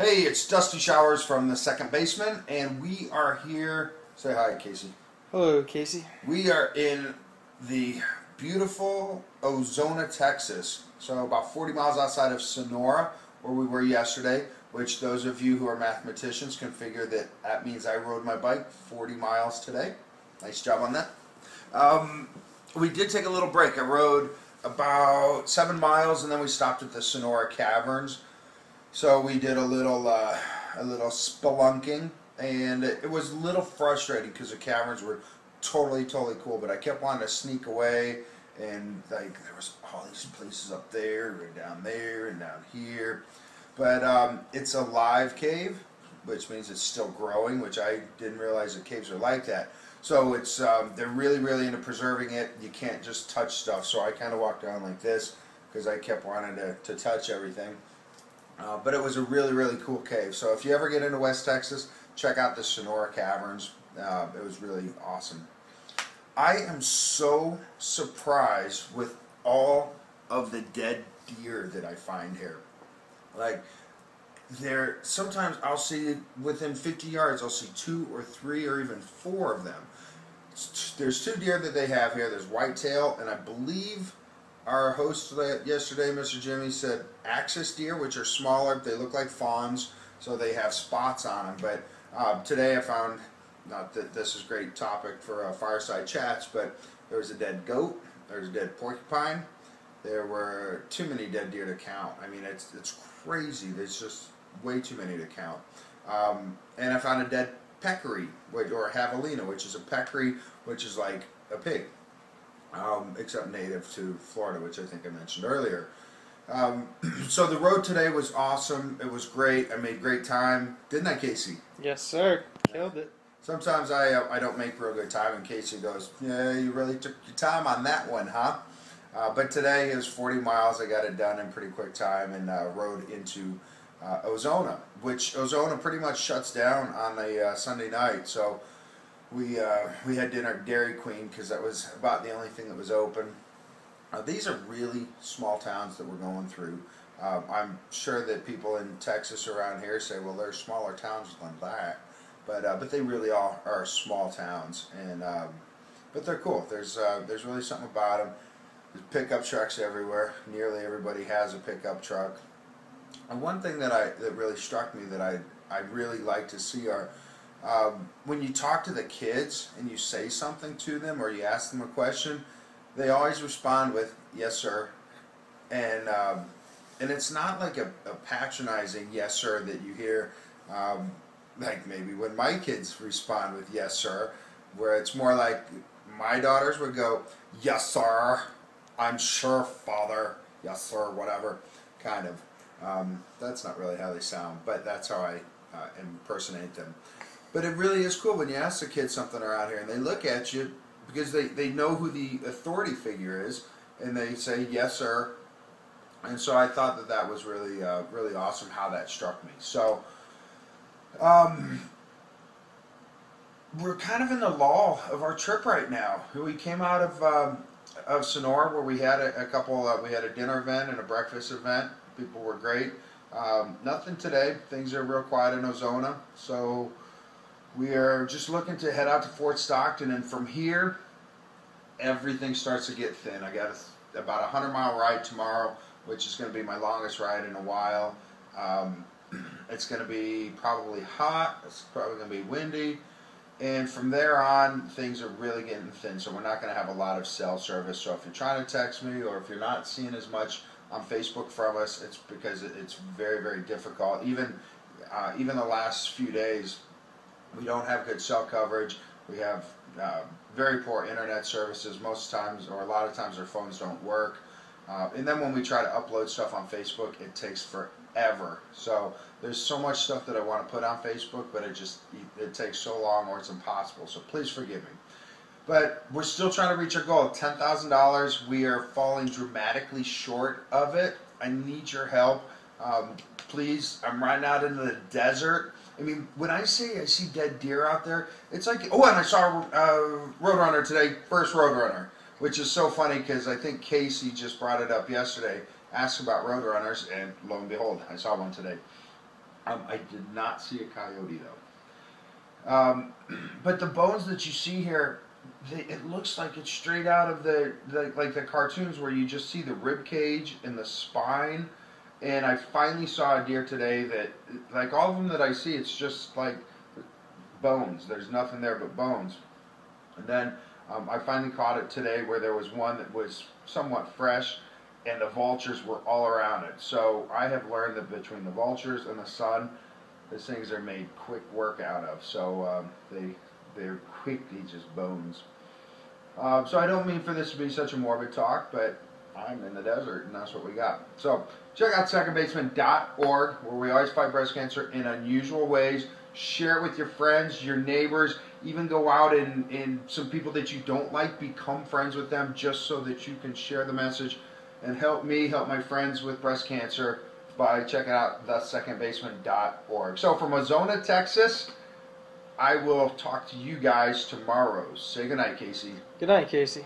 Hey, it's Dusty Showers from the Second Basement, and we are here. Say hi, Casey. Hello, Casey. We are in the beautiful Ozona, Texas. So about 40 miles outside of Sonora, where we were yesterday, which those of you who are mathematicians can figure that means I rode my bike 40 miles today. Nice job on that. We did take a little break. I rode about 7 miles, and then we stopped at the Sonora Caverns. So we did a little spelunking, and it was a little frustrating because the caverns were totally cool. But I kept wanting to sneak away, and like there was all these places up there, and down there, and down here. But it's a live cave, which means it's still growing, which I didn't realize that caves are like that. So it's they're really into preserving it. You can't just touch stuff. So I kind of walked down like this because I kept wanting to touch everything. But it was a really cool cave. So if you ever get into West Texas, check out the Sonora Caverns. It was really awesome. I am so surprised with all of the dead deer that I find here. Like, sometimes I'll see within 50 yards, I'll see 2 or 3 or even 4 of them. There's 2 deer that they have here. There's whitetail, and I believe our host yesterday, Mr. Jimmy, said axis deer, which are smaller. They look like fawns, so they have spots on them. But today I found, not that this is a great topic for fireside chats, but there was a dead goat, there was a dead porcupine, there were too many dead deer to count. I mean, it's crazy. There's just way too many to count. And I found a dead peccary, or a javelina, which is a peccary, which is like a pig. Except native to Florida, which I think I mentioned earlier. So the road today was awesome. It was great. I made great time. Didn't I, Casey? Yes, sir. Killed it. Sometimes I don't make real good time, and Casey goes, yeah, you really took your time on that one, huh? But today it was 40 miles. I got it done in pretty quick time and rode into Ozona, which Ozona pretty much shuts down on a Sunday night. So we had dinner at Dairy Queen because that was about the only thing that was open. These are really small towns that we're going through. I'm sure that people in Texas around here say, well, there's smaller towns than that. But they really are small towns, and but they're cool. There's really something about them. There's pickup trucks everywhere. Nearly everybody has a pickup truck. And one thing that really struck me that I really like to see are when you talk to the kids and you say something to them or you ask them a question, they always respond with yes sir, and it's not like a patronizing yes sir that you hear like maybe when my kids respond with yes sir, where it's more like my daughters would go yes sir, I'm sure father, yes sir, whatever, kind of. That's not really how they sound, but that's how I impersonate them. But it really is cool when you ask the kids something around here and they look at you because they know who the authority figure is, and they say yes sir. And so I thought that was really awesome how that struck me. So we're kind of in the lull of our trip right now. We came out of Sonora, where we had a couple. We had a dinner event and a breakfast event. People were great. Nothing today. Things are real quiet in Ozona. So we are just looking to head out to Fort Stockton, and from here, everything starts to get thin. I got about a 100-mile ride tomorrow, which is going to be my longest ride in a while. It's going to be probably hot. It's probably going to be windy. And from there on, things are really getting thin, so we're not going to have a lot of cell service. So if you're trying to text me, or if you're not seeing as much on Facebook from us, it's because it's very difficult. Even the last few days, we don't have good cell coverage. We have very poor internet services most times, or a lot of times our phones don't work. And then when we try to upload stuff on Facebook, it takes forever. So there's so much stuff that I want to put on Facebook, but it takes so long, or it's impossible. So please forgive me. But we're still trying to reach our goal of $10,000. We are falling dramatically short of it. I need your help. Please, I'm riding out into the desert. I mean, when I say I see dead deer out there, it's like, oh, and I saw Roadrunner today, first Roadrunner, which is so funny because I think Casey just brought it up yesterday, asked about Roadrunners, and lo and behold, I saw one today. I did not see a coyote though. But the bones that you see here, it looks like it's straight out of like the cartoons where you just see the rib cage and the spine. And I finally saw a deer today that, like all of them that I see, it's just like bones. There's nothing there but bones. And then I finally caught it today where there was one that was somewhat fresh, and the vultures were all around it. So I have learned that between the vultures and the sun, these things are made quick work out of. So they're quickly just bones. So I don't mean for this to be such a morbid talk, but I'm in the desert, and that's what we got. So check out secondbaseman.org, where we always fight breast cancer in unusual ways. Share it with your friends, your neighbors, even go out and some people that you don't like, become friends with them just so that you can share the message and help me, help my friends with breast cancer by checking out thesecondbaseman.org. So from Ozona, Texas, I will talk to you guys tomorrow. Say goodnight, Casey. Good night, Casey.